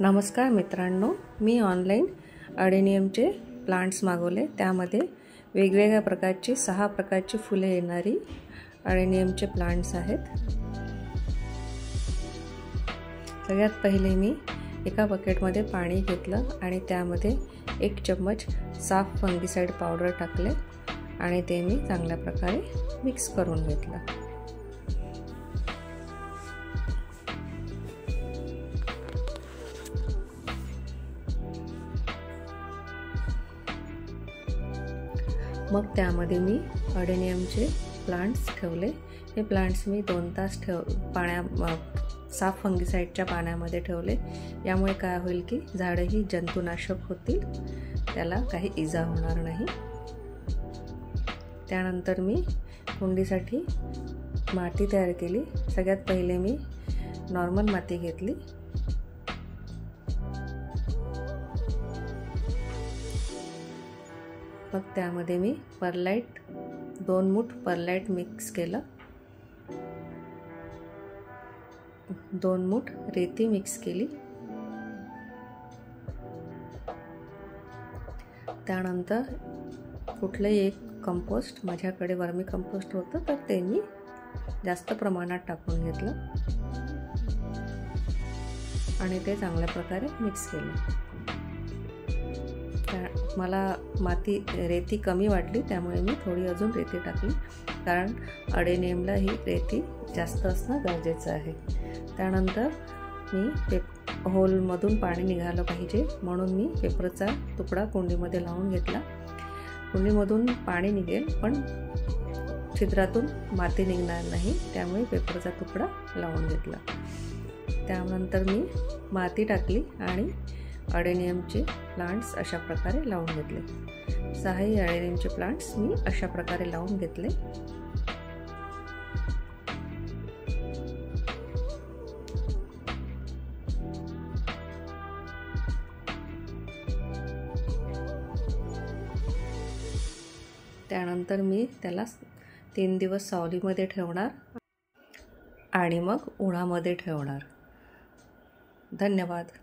नमस्कार मित्रांनो, मी online अडेनियमचे plants मागवले। त्यामध्ये वेगवेगळ्या प्रकारची 6 प्रकारची फुले येणारी अडेनियमचे प्लांट्स आहेत। सगळ्यात पहिले मी एका बकेटमध्ये पाणी घेतलं आणि त्यामध्ये 1 चम्मच साफ फंगीसाइड पावडर टाकले आणि ते मी चांगल्या प्रकारे मिक्स करून घेतलं। मग त्यामध्ये मी अडेनियमचे प्लांट्स ठेवले। हे प्लांट्स मी 2 तास साफ फंगीसाइडच्या पाण्यामध्ये ठेवले। यामुळे काय होईल की झाडही जंतुनाशक होतील, त्याला काही इजा होणार नाही। त्यानंतर मी कुंडीसाठी माती तयार केली। सगळ्यात पहिले मी नॉर्मल माती घेतली। मग त्यामध्ये मी परलाइट 2 मूठ परलाइट मिक्स केलं, 2 मूठ रेती मिक्स केली। त्यानंतर कुठलंही एक कंपोस्ट, माझ्याकडे वर्मी कंपोस्ट होतं तर ते मी जास्त प्रमाणात टाकून घेतलं आणि ते चांगल्या प्रकारे मिक्स केलं। मला रेती कमी वाटली, त्यामुळे मी थोडी अजून रेती टाकली, कारण अडेनियमला ही रेती जास्त असणं गरजेचं आहे। त्यानंतर मी होलमधून पाणी निघालं पाहिजे म्हणून मी पेपरचा तुकडा कुंडीमध्ये लावून घेतला। कुंडीमधून पाणी निघेल पण छिद्रातून माती निघणार नाही, त्यामुळे पेपरचा तुकडा लावून घेतला। त्यानंतर मी माती टाकली आणि अडेनियमचे प्लांट्स अशा प्रकारे लावून घेतले। 6 अडेनियमचे प्लांट्स मी अशा प्रकारे लावून घेतले। त्यानंतर मी त्याला 3 दिवस सावलीमध्ये ठेवणार आणि मग उन्हामध्ये ठेवणार। धन्यवाद।